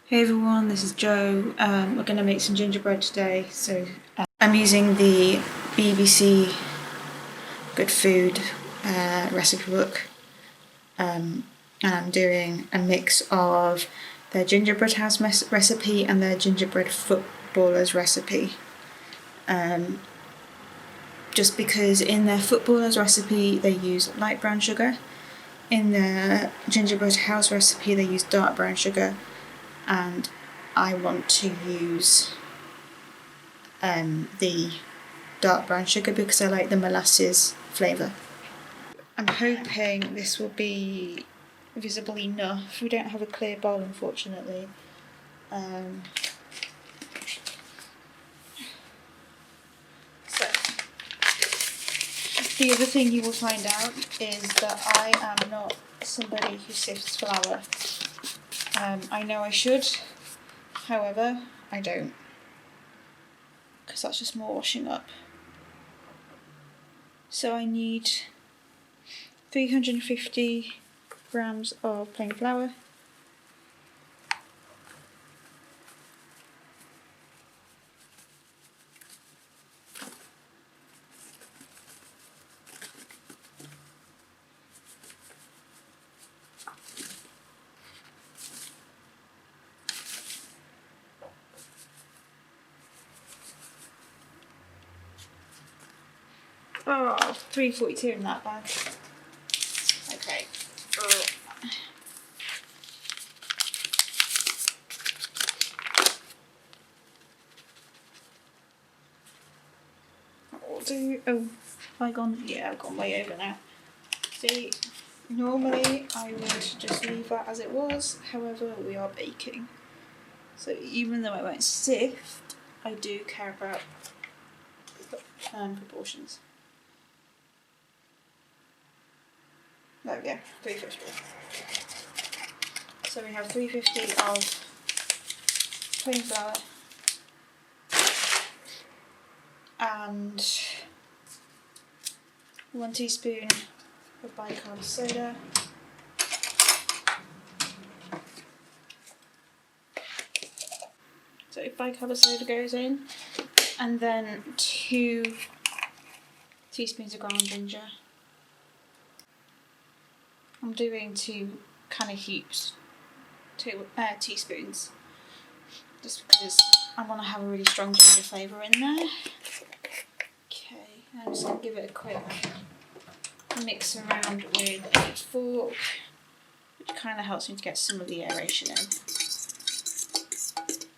Hey everyone, this is Jo. We're going to make some gingerbread today. So I'm using the BBC Good Food recipe book, and I'm doing a mix of their gingerbread house recipe and their gingerbread footballers recipe. Just because in their footballers recipe they use light brown sugar, in their gingerbread house recipe they use dark brown sugar, and I want to use the dark brown sugar because I like the molasses flavour. I'm hoping this will be visible enough. We don't have a clear bowl, unfortunately. So the other thing you will find out is that I am not somebody who sifts flour. I know I should, however, I don't, because that's just more washing up. So I need 350 grams of plain flour, oh, 342 in that bag. Okay. I'll do, have I gone? Yeah, I've gone way over now. See, normally I would just leave that as it was, however we are baking. So even though I won't sift, I do care about proportions. There we go, 350. So we have 350 of plain flour and 1 teaspoon of bicarb soda, so bicarb soda goes in, and then 2 teaspoons of ground ginger. I'm doing 2 kind of heaps, 2 teaspoons, just because I want to have a really strong ginger flavour in there. Okay, I'm just going to give it a quick mix around with a fork, which kind of helps me to get some of the aeration in.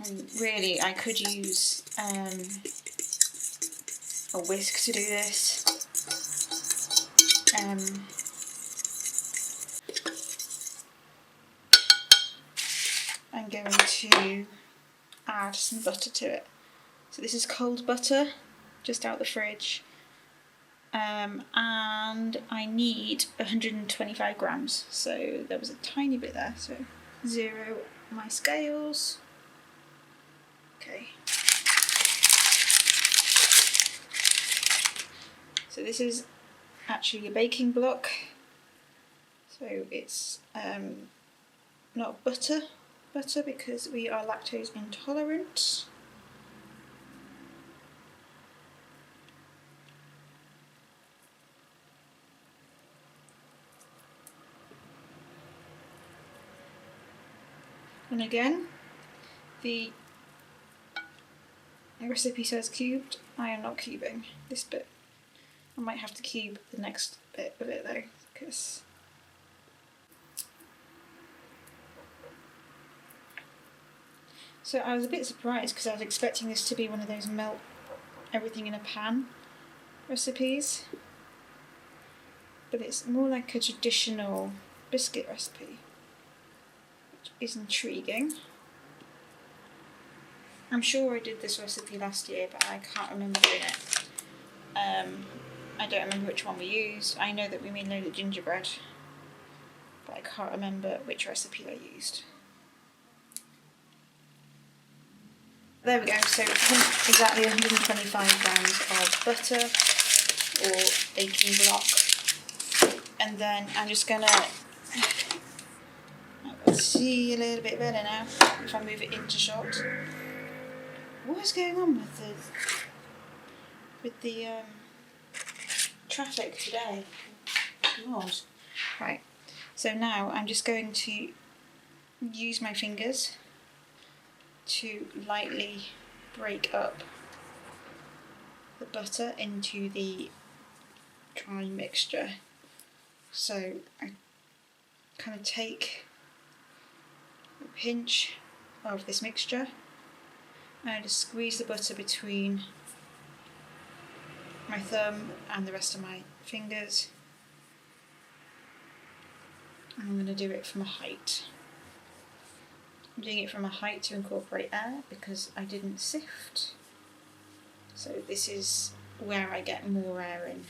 And really, I could use a whisk to do this. I'm going to add some butter to it. So this is cold butter, just out the fridge. And I need 125 grams, so there was a tiny bit there, so 0 my scales. Okay. So this is actually a baking block, so it's not butter because we are lactose intolerant. And again, the recipe says cubed. I am not cubing this bit. I might have to cube the next bit of it though, because so I was a bit surprised because I was expecting this to be one of those melt everything in a pan recipes, but it's more like a traditional biscuit recipe, which is intriguing. I'm sure I did this recipe last year, but I can't remember doing it. I don't remember which one we used. I know that we made loads of gingerbread, but I can't remember which recipe I used. There we go, so exactly 125 grams of butter or baking block, and then I'm just gonna, see a little bit better now if I move it into shot. What is going on with the traffic today? God. Right, so now I'm just going to use my fingers to lightly break up the butter into the dry mixture. So I kind of take a pinch of this mixture and I just squeeze the butter between my thumb and the rest of my fingers. And I'm going to do it from a height. I'm doing it from a height to incorporate air because I didn't sift. So this is where I get more air in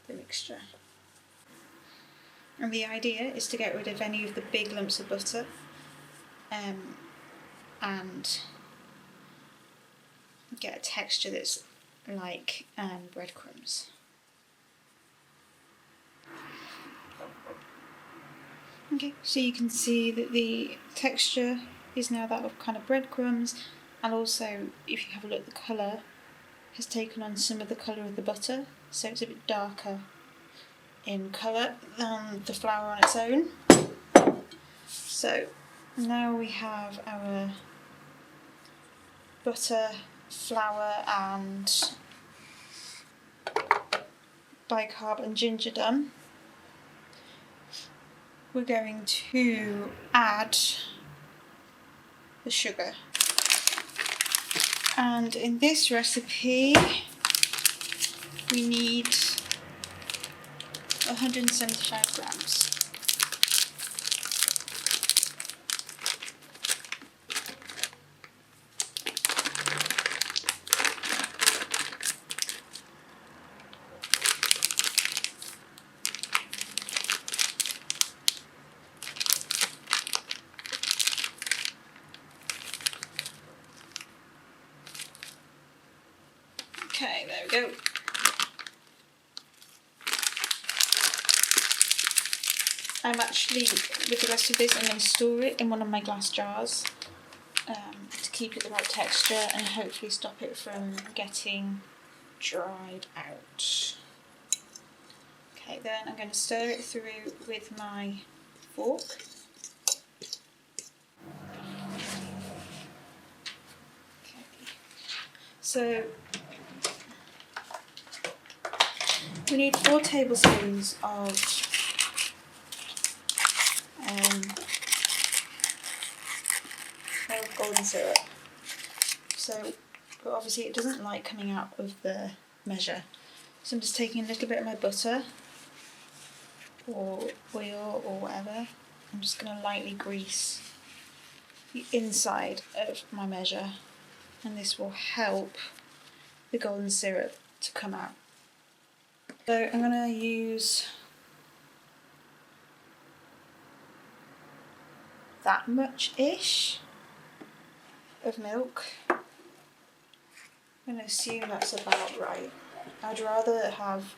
the mixture. And the idea is to get rid of any of the big lumps of butter and get a texture that's like breadcrumbs. Okay, so you can see that the texture is now that of kind of breadcrumbs, and also if you have a look, the colour has taken on some of the colour of the butter, so it's a bit darker in colour than the flour on its own. So now we have our butter, flour and bicarb and ginger done. We're going to add the sugar. And in this recipe we need 175 grams. Okay, there we go. I'm actually, with the rest of this, I'm going to store it in one of my glass jars to keep it the right texture and hopefully stop it from getting dried out. Okay, then I'm going to stir it through with my fork. Okay. So we need 4 tablespoons of golden syrup. So, but obviously it doesn't like coming out of the measure. So I'm just taking a little bit of my butter or oil or whatever. I'm just going to lightly grease the inside of my measure, and this will help the golden syrup to come out. So I'm going to use that much-ish of milk. I'm going to assume that's about right. I'd rather have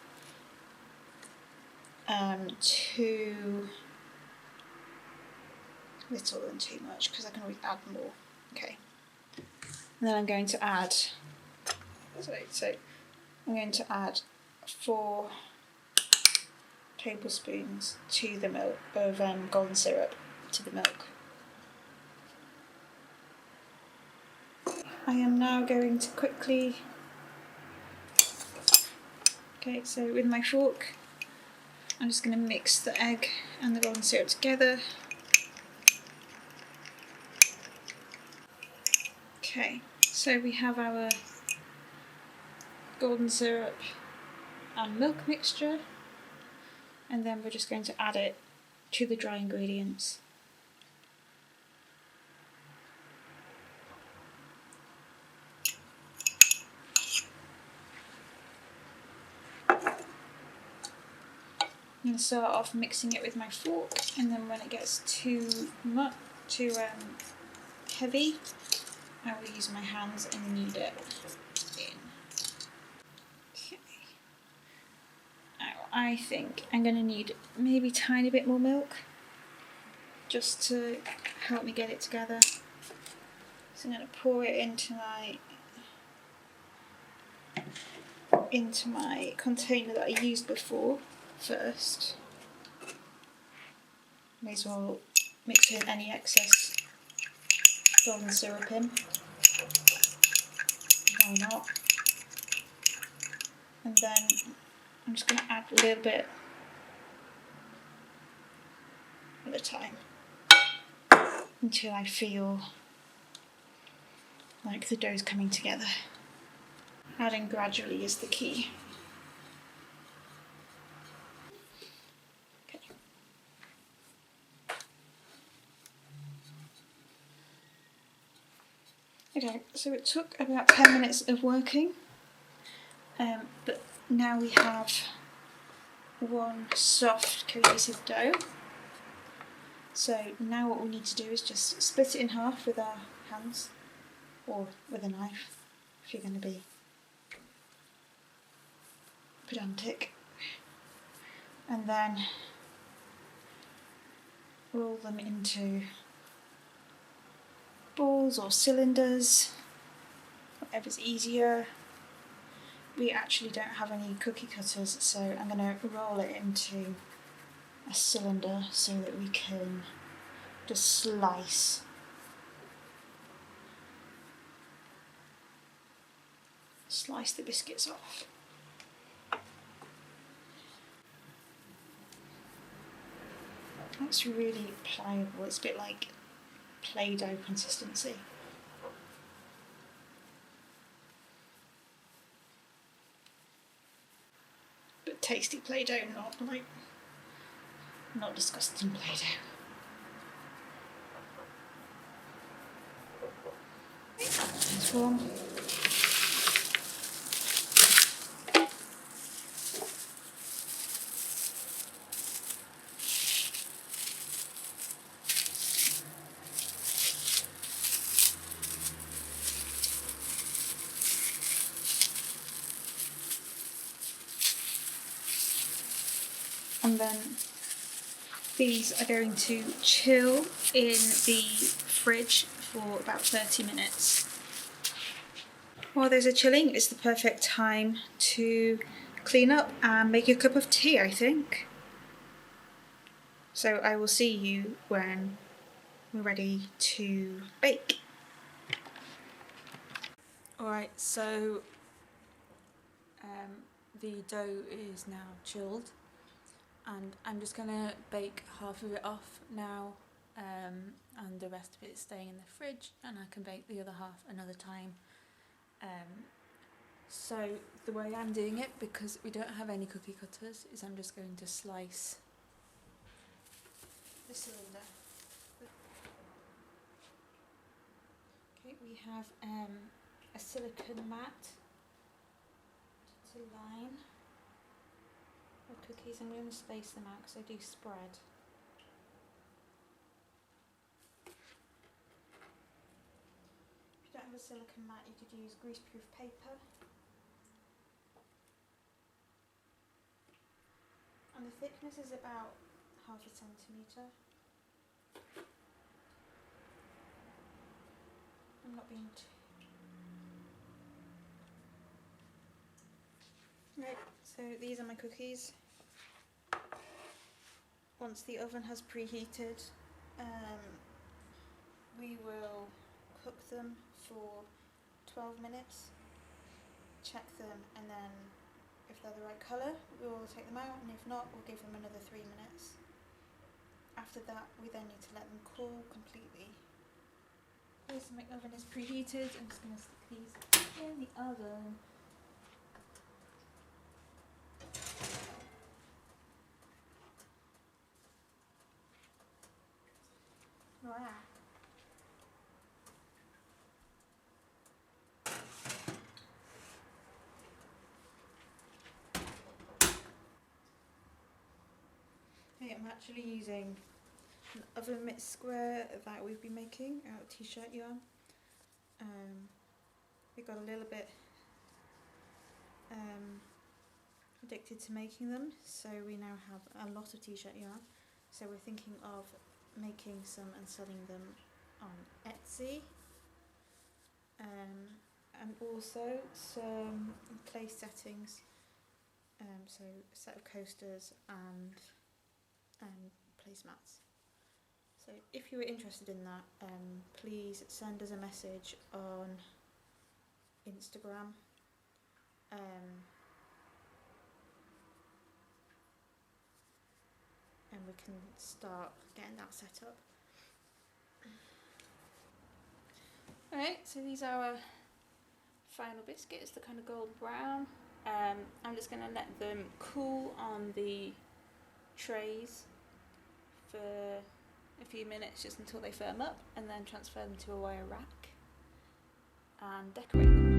too little than too much because I can always add more. Okay. And then I'm going to add, so I'm going to add 4 tablespoons to the milk of golden syrup to the milk. I am now going to quickly, okay, so with my fork I'm just going to mix the egg and the golden syrup together. Okay, so we have our golden syrup and milk mixture, and then we're just going to add it to the dry ingredients. I'm going to start off mixing it with my fork, and then when it gets too heavy, I will use my hands and knead it in. Okay. Now I think I'm going to need maybe a tiny bit more milk, just to help me get it together. So I'm going to pour it into my container that I used before first. May as well mix in any excess golden syrup in. Why not? And then I'm just going to add a little bit at a time until I feel like the dough's coming together. Adding gradually is the key. Okay. Okay, so it took about 10 minutes of working, but now we have one soft cohesive dough. So now what we need to do is just split it in half with our hands or with a knife if you're going to be pedantic, and then roll them into balls or cylinders, whatever's easier. We actually don't have any cookie cutters, so I'm going to roll it into a cylinder so that we can just slice the biscuits off. That's really pliable, it's a bit like Play-Doh consistency. But tasty Play-Doh, not disgusting Play-Doh. That's one. And then these are going to chill in the fridge for about 30 minutes. While those are chilling, it's the perfect time to clean up and make a cup of tea, I think. So I will see you when we're ready to bake. Alright, so the dough is now chilled, and I'm just going to bake half of it off now, and the rest of it is staying in the fridge, and I can bake the other half another time. So the way I'm doing it, because we don't have any cookie cutters, is I'm just going to slice the cylinder. Okay, we have a silicone mat to line the cookies. I'm going to space them out because I do spread. If you don't have a silicone mat, you could use greaseproof paper. And the thickness is about half a centimetre. I'm not being too... Right, so these are my cookies. Once the oven has preheated, we will cook them for 12 minutes, check them, and then if they're the right colour, we will take them out, and if not, we'll give them another 3 minutes. After that, we then need to let them cool completely. Okay, so my oven is preheated. I'm just going to stick these in the oven. Wow. Okay, I'm actually using an oven mitt square that we've been making out of t-shirt yarn. We got a little bit addicted to making them, so we now have a lot of t-shirt yarn. So we're thinking of making some and selling them on Etsy. And also some place settings, so a set of coasters and placemats. So if you were interested in that, please send us a message on Instagram. And we can start getting that set up. Alright, so these are our final biscuits, the kind of golden brown. I'm just going to let them cool on the trays for a few minutes, just until they firm up, and then transfer them to a wire rack and decorate them.